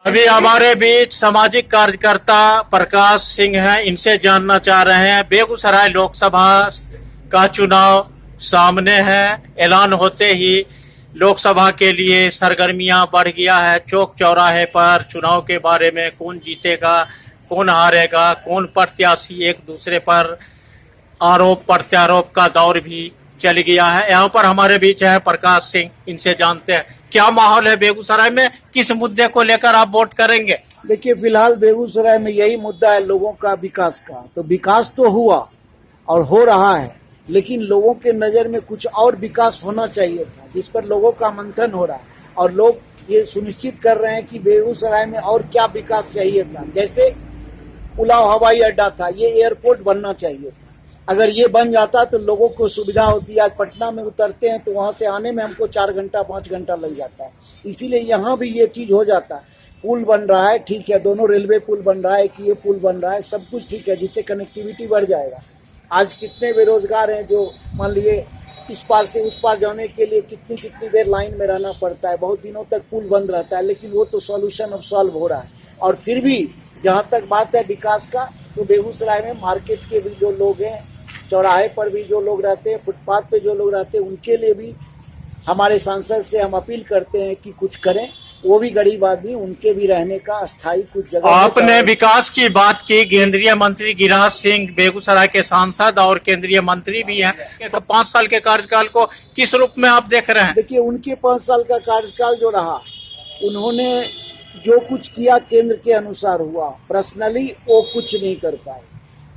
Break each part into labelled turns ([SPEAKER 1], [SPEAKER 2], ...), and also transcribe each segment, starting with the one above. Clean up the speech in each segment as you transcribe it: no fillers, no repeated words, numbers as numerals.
[SPEAKER 1] अभी हमारे बीच सामाजिक कार्यकर्ता प्रकाश सिंह हैं, इनसे जानना चाह रहे हैं। बेगूसराय लोकसभा का चुनाव सामने है। ऐलान होते ही लोकसभा के लिए सरगर्मियां बढ़ गया है। चौक चौराहे पर चुनाव के बारे में कौन जीतेगा, कौन हारेगा, कौन प्रत्याशी, एक दूसरे पर आरोप प्रत्यारोप का दौर भी चल गया है। यहाँ पर हमारे बीच है प्रकाश सिंह, इनसे जानते हैं क्या माहौल है बेगूसराय में, किस मुद्दे को लेकर आप वोट करेंगे।
[SPEAKER 2] देखिए, फिलहाल बेगूसराय में यही मुद्दा है लोगों का विकास का। तो विकास तो हुआ और हो रहा है, लेकिन लोगों के नज़र में कुछ और विकास होना चाहिए था, जिस पर लोगों का मंथन हो रहा है और लोग ये सुनिश्चित कर रहे हैं कि बेगूसराय में और क्या विकास चाहिए था। जैसे उलाव हवाई अड्डा था, ये एयरपोर्ट बनना चाहिए था। अगर ये बन जाता तो लोगों को सुविधा होती। आज पटना में उतरते हैं तो वहाँ से आने में हमको 4 घंटा 5 घंटा लग जाता है। इसीलिए यहाँ भी ये चीज़ हो जाता है। पुल बन रहा है, ठीक है, दोनों रेलवे पुल बन रहा है कि ये पुल बन रहा है, सब कुछ ठीक है, जिससे कनेक्टिविटी बढ़ जाएगा। आज कितने बेरोजगार हैं जो मान लिए इस पार से उस पार जाने के लिए कितनी देर लाइन में रहना पड़ता है, बहुत दिनों तक पुल बंद रहता है, लेकिन वो तो सॉल्यूशन अब सॉल्व हो रहा है। और फिर भी जहाँ तक बात है विकास का, तो बेगूसराय में मार्केट के भी जो लोग हैं, चौराहे पर भी जो लोग रहते हैं, फुटपाथ पे जो लोग रहते हैं, उनके लिए भी हमारे सांसद से हम अपील करते हैं कि कुछ करें। वो भी गरीब आदमी, उनके भी रहने का स्थायी कुछ जगह।
[SPEAKER 1] आपने विकास की बात की, केंद्रीय मंत्री गिरिराज सिंह बेगूसराय के सांसद और केंद्रीय मंत्री भी हैं, तो 5 साल के कार्यकाल को किस रूप में आप देख रहे हैं।
[SPEAKER 2] देखिए, उनके 5 साल का कार्यकाल जो रहा, उन्होंने जो कुछ किया केंद्र के अनुसार हुआ, पर्सनली वो कुछ नहीं कर पाए।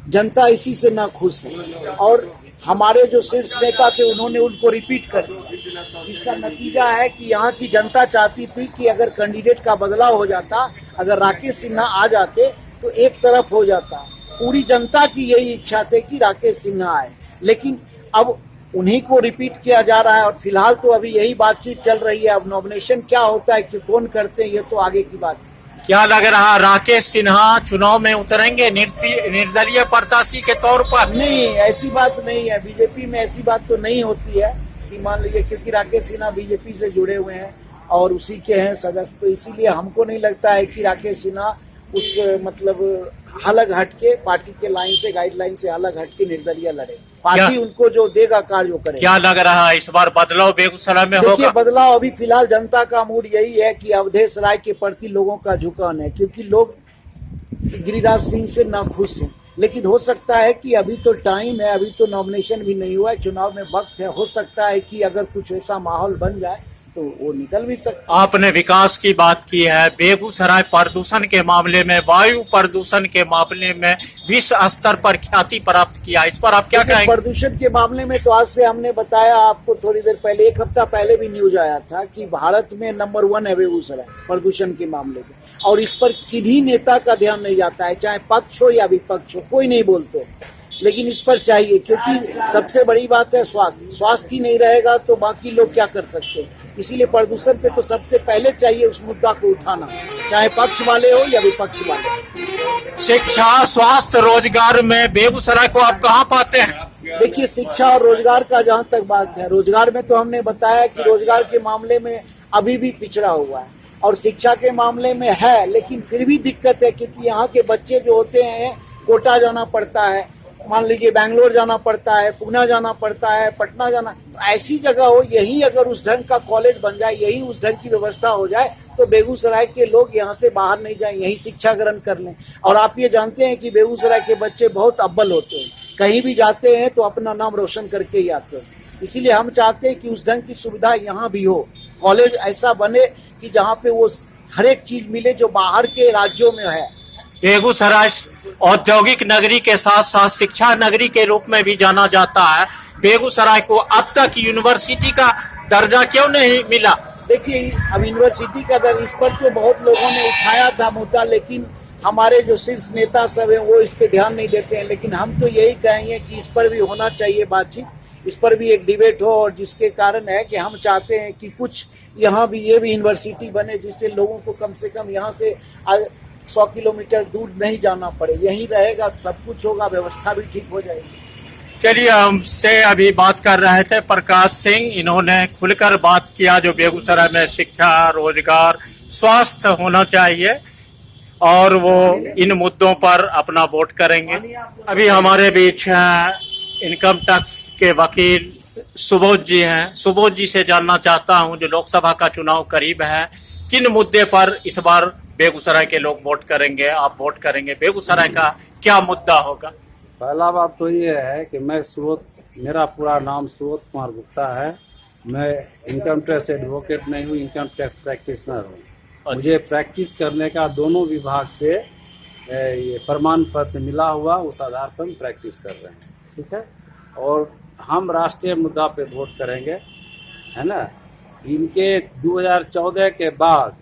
[SPEAKER 2] जनता इसी से ना खुश है और हमारे जो शीर्ष नेता थे उन्होंने उनको रिपीट कर दिया। इसका नतीजा है कि यहाँ की जनता चाहती थी कि अगर कैंडिडेट का बदलाव हो जाता, अगर राकेश सिन्हा आ जाते तो एक तरफ हो जाता। पूरी जनता की यही इच्छा थी कि राकेश सिन्हा आए, लेकिन अब उन्हीं को रिपीट किया जा रहा है। और फिलहाल तो अभी यही बातचीत चल रही है। अब नॉमिनेशन क्या होता है कि कौन करते हैं, ये तो आगे की बात है।
[SPEAKER 1] क्या लग रहा, राकेश सिन्हा चुनाव में उतरेंगे निर्दलीय प्रत्याशी के तौर पर।
[SPEAKER 2] नहीं, ऐसी बात नहीं है। बीजेपी में ऐसी बात तो नहीं होती है कि मान लीजिए, क्योंकि राकेश सिन्हा बीजेपी से जुड़े हुए हैं और उसी के हैं सदस्य, तो इसीलिए हमको नहीं लगता है कि राकेश सिन्हा उस मतलब अलग हटके पार्टी के लाइन से, गाइडलाइन से अलग हटके निर्दलीय लड़े। पार्टी उनको जो देगा कार्य वो करेगा।
[SPEAKER 1] क्या लग रहा है इस बार बदलाव बेगूसराय में होगा।
[SPEAKER 2] बदलाव अभी फिलहाल जनता का मूड यही है कि अवधेश राय के प्रति लोगों का झुकाव है, क्योंकि लोग गिरिराज सिंह से नाखुश हैं। लेकिन हो सकता है कि अभी तो टाइम है, अभी तो नॉमिनेशन भी नहीं हुआ है, चुनाव में वक्त है। हो सकता है कि अगर कुछ ऐसा माहौल बन जाए तो वो निकल भी सकता है।
[SPEAKER 1] आपने विकास की बात की है। बेगूसराय प्रदूषण के मामले में, वायु प्रदूषण के मामले में विश्व स्तर पर ख्याति प्राप्त किया, इस पर आप क्या कहेंगे।
[SPEAKER 2] प्रदूषण के मामले में तो आज से हमने बताया आपको थोड़ी देर पहले, 1 हफ्ता पहले भी न्यूज आया था कि भारत में नंबर 1 है बेगूसराय प्रदूषण के मामले में। और इस पर किन्हीं नेता का ध्यान नहीं जाता है, चाहे पक्ष हो या विपक्ष हो, कोई नहीं बोलते। लेकिन इस पर चाहिए, क्योंकि सबसे बड़ी बात है स्वास्थ्य ही नहीं रहेगा तो बाकी लोग क्या कर सकते हैं। इसीलिए प्रदूषण पे तो सबसे पहले चाहिए उस मुद्दा को उठाना, चाहे पक्ष वाले हो या विपक्ष वाले।
[SPEAKER 1] शिक्षा, स्वास्थ्य, रोजगार में बेगूसराय को आप कहाँ पाते हैं।
[SPEAKER 2] देखिए, शिक्षा और रोजगार का जहाँ तक बात है, रोजगार में तो हमने बताया कि रोजगार के मामले में अभी भी पिछड़ा हुआ है, और शिक्षा के मामले में है, लेकिन फिर भी दिक्कत है, क्योंकि यहाँ के बच्चे जो होते हैं कोटा जाना पड़ता है, मान लीजिए बैंगलोर जाना पड़ता है, पुणे जाना पड़ता है, पटना जाना। तो ऐसी जगह हो, यही अगर उस ढंग का कॉलेज बन जाए, यही उस ढंग की व्यवस्था हो जाए, तो बेगूसराय के लोग यहाँ से बाहर नहीं जाएं, यही शिक्षा ग्रहण कर लें। और आप ये जानते हैं कि बेगूसराय के बच्चे बहुत अव्वल होते हैं, कहीं भी जाते हैं तो अपना नाम रोशन करके ही आते हैं। इसीलिए हम चाहते हैं कि उस ढंग की सुविधा यहाँ भी हो, कॉलेज ऐसा बने कि जहाँ पे वो हर एक चीज मिले जो बाहर के राज्यों में है।
[SPEAKER 1] बेगूसराय औद्योगिक नगरी के साथ साथ शिक्षा नगरी के रूप में भी जाना जाता है। बेगूसराय को अब तक यूनिवर्सिटी का दर्जा क्यों नहीं मिला।
[SPEAKER 2] देखिए, अब यूनिवर्सिटी का दर्जा, इस पर तो बहुत लोगों ने उठाया था मुद्दा, लेकिन हमारे जो शीर्ष नेता सब हैं वो इस पे ध्यान नहीं देते हैं। लेकिन हम तो यही कहेंगे कि इस पर भी होना चाहिए बातचीत, इस पर भी एक डिबेट हो, और जिसके कारण है कि हम चाहते हैं कि कुछ यहाँ भी ये भी यूनिवर्सिटी बने, जिससे लोगों को कम से कम यहाँ से 100 किलोमीटर दूर नहीं जाना पड़े। यहीं रहेगा, सब कुछ होगा, व्यवस्था भी ठीक हो जाएगी।
[SPEAKER 1] चलिए, हमसे अभी बात कर रहे थे प्रकाश सिंह, इन्होंने खुलकर बात किया जो बेगूसराय में शिक्षा, रोजगार, स्वस्थ होना चाहिए और वो इन मुद्दों पर अपना वोट करेंगे। अभी हमारे बीच हैं इनकम टैक्स के वकील सुबोध जी हैं। सुबोध जी से जानना चाहता हूं, जो लोकसभा का चुनाव करीब है, किन मुद्दे पर इस बार बेगूसराय के लोग वोट करेंगे, आप वोट करेंगे? बेगूसराय का क्या मुद्दा होगा?
[SPEAKER 3] पहला बात तो ये है कि मेरा पूरा नाम सुबोध कुमार गुप्ता है। मैं इनकम टैक्स एडवोकेट नहीं हूँ, इनकम टैक्स प्रैक्टिशनर हूँ। मुझे प्रैक्टिस करने का दोनों विभाग से ये प्रमाण पत्र मिला हुआ, उस आधार पर हम प्रैक्टिस कर रहे हैं, ठीक है। और हम राष्ट्रीय मुद्दा पे वोट करेंगे, है ना। इनके 2014 के बाद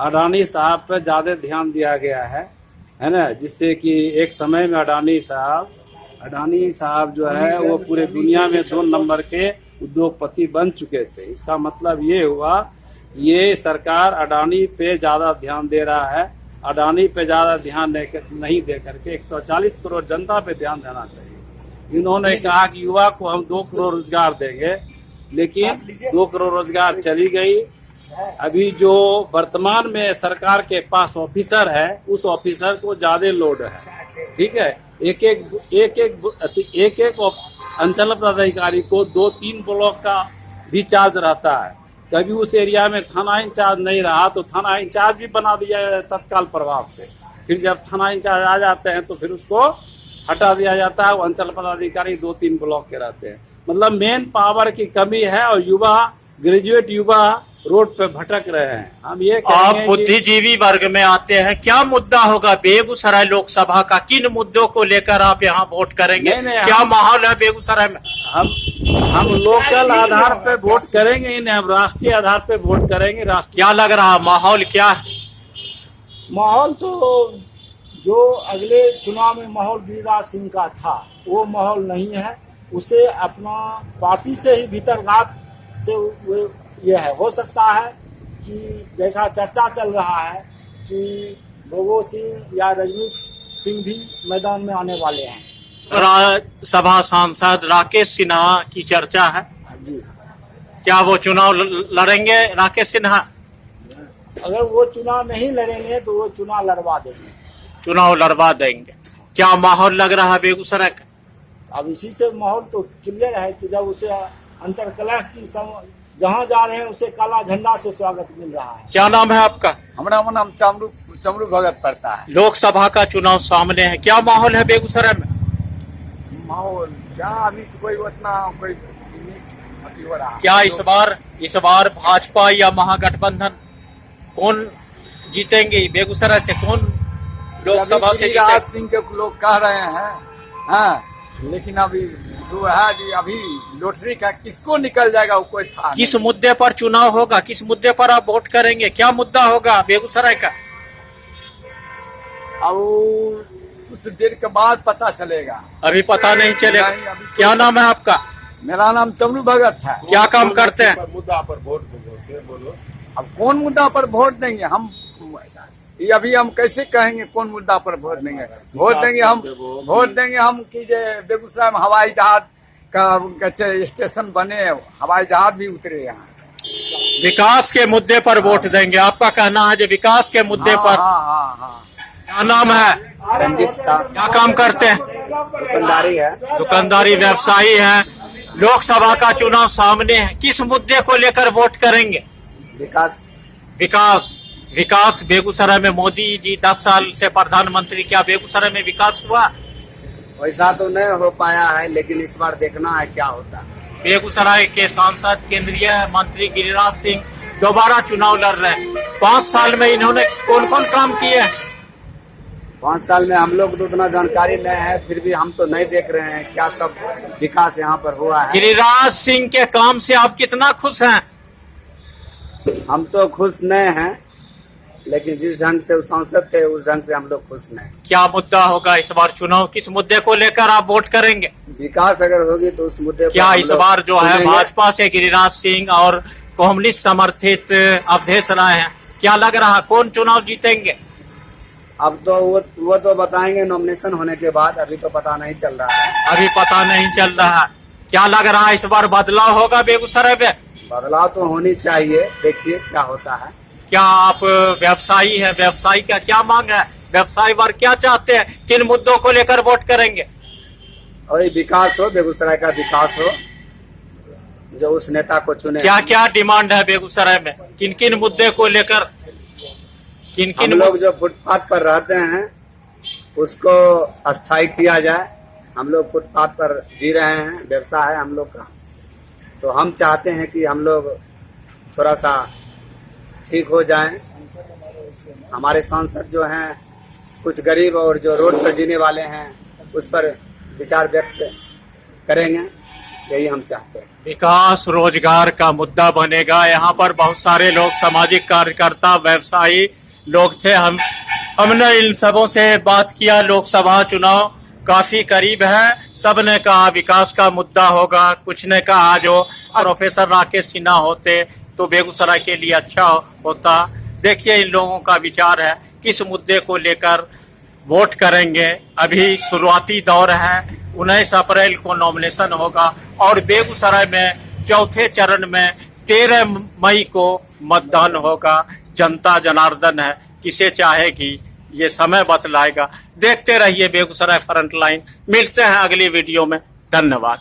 [SPEAKER 3] अडानी साहब पर ज़्यादा ध्यान दिया गया है ना, जिससे कि एक समय में अडानी साहब जो है वो पूरे दुनिया में 2 नंबर के उद्योगपति बन चुके थे। इसका मतलब ये हुआ, ये सरकार अडानी पे ज़्यादा ध्यान दे रहा है। अडानी पे ज़्यादा ध्यान नहीं दे करके 140 करोड़ जनता पे ध्यान देना चाहिए। इन्होंने कहा कि युवा को हम 2 करोड़ रोजगार देंगे, लेकिन 2 करोड़ रोजगार चली गई। अभी जो वर्तमान में सरकार के पास ऑफिसर है, उस ऑफिसर को ज्यादा लोड है, ठीक है। एक एक अंचल पदाधिकारी को 2-3 ब्लॉक का भी चार्ज रहता है। कभी उस एरिया में थाना इंचार्ज नहीं रहा तो थाना इंचार्ज भी बना दिया जाए तत्काल प्रभाव से। फिर जब थाना इंचार्ज आ जाते हैं तो फिर उसको हटा दिया जाता है। वो अंचल पदाधिकारी 2-3 ब्लॉक के रहते हैं। मतलब मेन पावर की कमी है और युवा, ग्रेजुएट युवा रोड पे भटक रहे हैं। हम ये
[SPEAKER 1] आप बुद्धिजीवी वर्ग में आते हैं, क्या मुद्दा होगा बेगूसराय लोकसभा का? किन मुद्दों को लेकर आप यहाँ वोट करेंगे? क्या माहौल है बेगूसराय में?
[SPEAKER 3] हम लोकल आधार पे वोट करेंगे, नहीं हम राष्ट्रीय आधार पे वोट करेंगे।
[SPEAKER 1] क्या लग रहा माहौल क्या है?
[SPEAKER 2] माहौल तो जो अगले चुनाव में माहौल गिरिराज सिंह का था वो माहौल नहीं है। उसे अपना पार्टी से ही भीतरघात से ये है। हो सकता है कि जैसा चर्चा चल रहा है कि भगवत सिंह या रजनीश सिंह भी मैदान में आने वाले हैं।
[SPEAKER 1] राज्यसभा सांसद राकेश सिन्हा की चर्चा है
[SPEAKER 2] जी।
[SPEAKER 1] क्या वो चुनाव लड़ेंगे राकेश सिन्हा?
[SPEAKER 2] अगर वो चुनाव नहीं लड़ेंगे तो वो चुनाव लड़वा देंगे।
[SPEAKER 1] चुनाव लड़वा देंगे। क्या माहौल लग रहा है बेगूसराय का?
[SPEAKER 2] अब इसी से माहौल तो क्लियर है कि जब उसे अंतरकलह की जहाँ जा रहे हैं उसे काला झंडा से स्वागत मिल रहा है।
[SPEAKER 1] क्या नाम है आपका?
[SPEAKER 4] हमारा नाम चमरू भगत पड़ता है।
[SPEAKER 1] लोकसभा का चुनाव सामने है, क्या माहौल है बेगूसराय में?
[SPEAKER 4] माहौल क्या, अभी तो कोई उतना कोई अति हो रहा।
[SPEAKER 1] क्या इस बार भाजपा या महागठबंधन कौन जीतेंगे? बेगूसराय से कौन लोकसभा से जीतेंगे?
[SPEAKER 4] सिंह के लोग कह रहे हैं, हाँ, लेकिन अभी जो है जी, अभी लॉटरी का किसको निकल जाएगा वो कोई था।
[SPEAKER 1] किस मुद्दे पर चुनाव होगा? किस मुद्दे पर आप वोट करेंगे? क्या मुद्दा होगा बेगूसराय का?
[SPEAKER 4] अब कुछ देर के बाद पता चलेगा,
[SPEAKER 1] अभी पता नहीं चलेगा। क्या नाम है आपका?
[SPEAKER 4] मेरा नाम चमरू भगत है।
[SPEAKER 1] क्या काम करते हैं?
[SPEAKER 4] मुद्दा पर वोट बोलो। अब कौन मुद्दा पर वोट देंगे हम? ये अभी हम कैसे कहेंगे कौन मुद्दा पर वोट देंगे? वोट देंगे हम कि बेगूसराय में हवाई जहाज का स्टेशन बने, हवाई जहाज भी उतरे यहाँ।
[SPEAKER 1] विकास के मुद्दे पर वोट देंगे, आपका कहना है जो विकास के मुद्दे पर।
[SPEAKER 4] हाँ।
[SPEAKER 1] क्या नाम है?
[SPEAKER 2] रंजीत साहब।
[SPEAKER 1] क्या काम करते हैं?
[SPEAKER 2] दुकानदारी है।
[SPEAKER 1] दुकानदारी व्यवसायी है। लोकसभा का चुनाव सामने है, किस मुद्दे को लेकर वोट करेंगे? विकास बेगूसराय में मोदी जी 10 साल से प्रधानमंत्री, क्या बेगूसराय में विकास हुआ?
[SPEAKER 2] वैसा तो नहीं हो पाया है, लेकिन इस बार देखना है क्या होता है।
[SPEAKER 1] बेगूसराय के सांसद केंद्रीय मंत्री गिरिराज सिंह दोबारा चुनाव लड़ रहे हैं। 5 साल में इन्होंने कौन कौन काम किए हैं?
[SPEAKER 2] 5 साल में हम लोग तो उतना जानकारी नहीं है, फिर भी हम तो नहीं देख रहे हैं क्या सब विकास यहाँ पर हुआ है।
[SPEAKER 1] गिरिराज सिंह के काम से आप कितना खुश हैं?
[SPEAKER 2] हम तो खुश नहीं हैं, लेकिन जिस ढंग से वो सांसद थे उस ढंग से हम लोग खुश नहीं।
[SPEAKER 1] क्या मुद्दा होगा इस बार चुनाव? किस मुद्दे को लेकर आप वोट करेंगे?
[SPEAKER 2] विकास अगर होगी तो उस मुद्दे पर
[SPEAKER 1] क्या इस बार जो है भाजपा से गिरिराज सिंह और कम्युनिस्ट समर्थित अवधेश राय हैं, क्या लग रहा कौन चुनाव जीतेंगे?
[SPEAKER 2] अब तो वो तो बताएंगे नॉमिनेशन होने के बाद, अभी तो पता नहीं चल रहा है।
[SPEAKER 1] अभी पता नहीं चल रहा है। क्या लग रहा है इस बार बदलाव होगा बेगूसराय में?
[SPEAKER 2] बदलाव तो होनी चाहिए, देखिए क्या होता है।
[SPEAKER 1] क्या आप व्यवसायी हैं? व्यवसायी का क्या मांग है? व्यवसायी वर्ग क्या चाहते हैं? किन मुद्दों को लेकर वोट करेंगे?
[SPEAKER 5] और विकास हो, बेगूसराय का विकास हो, जो उस नेता को चुने।
[SPEAKER 1] क्या क्या डिमांड है बेगूसराय में? किन किन मुद्दे को लेकर? किन
[SPEAKER 5] हम
[SPEAKER 1] किन
[SPEAKER 5] लोग जो फुटपाथ पर रहते हैं उसको अस्थायी किया जाए। हम लोग फुटपाथ पर जी रहे हैं, व्यवसाय है हम लोग का, तो हम चाहते हैं कि हम लोग थोड़ा सा ठीक हो जाएं। हमारे सांसद जो हैं कुछ गरीब और जो रोड पर जीने वाले हैं उस पर विचार व्यक्त करेंगे, यही हम चाहते हैं।
[SPEAKER 1] विकास रोजगार का मुद्दा बनेगा। यहाँ पर बहुत सारे लोग, सामाजिक कार्यकर्ता, व्यवसायी लोग थे। हमने इन सबों से बात किया। लोकसभा चुनाव काफी करीब है। सब ने कहा विकास का मुद्दा होगा। कुछ ने कहा जो प्रोफेसर राकेश सिन्हा होते तो बेगूसराय के लिए अच्छा होता। देखिए इन लोगों का विचार है, किस मुद्दे को लेकर वोट करेंगे। अभी शुरुआती दौर है। 19 अप्रैल को नॉमिनेशन होगा और बेगूसराय में चौथे चरण में 13 मई को मतदान होगा। जनता जनार्दन है, किसे चाहेगी ये समय बतलाएगा। देखते रहिए बेगूसराय फ्रंटलाइन। मिलते हैं अगली वीडियो में। धन्यवाद।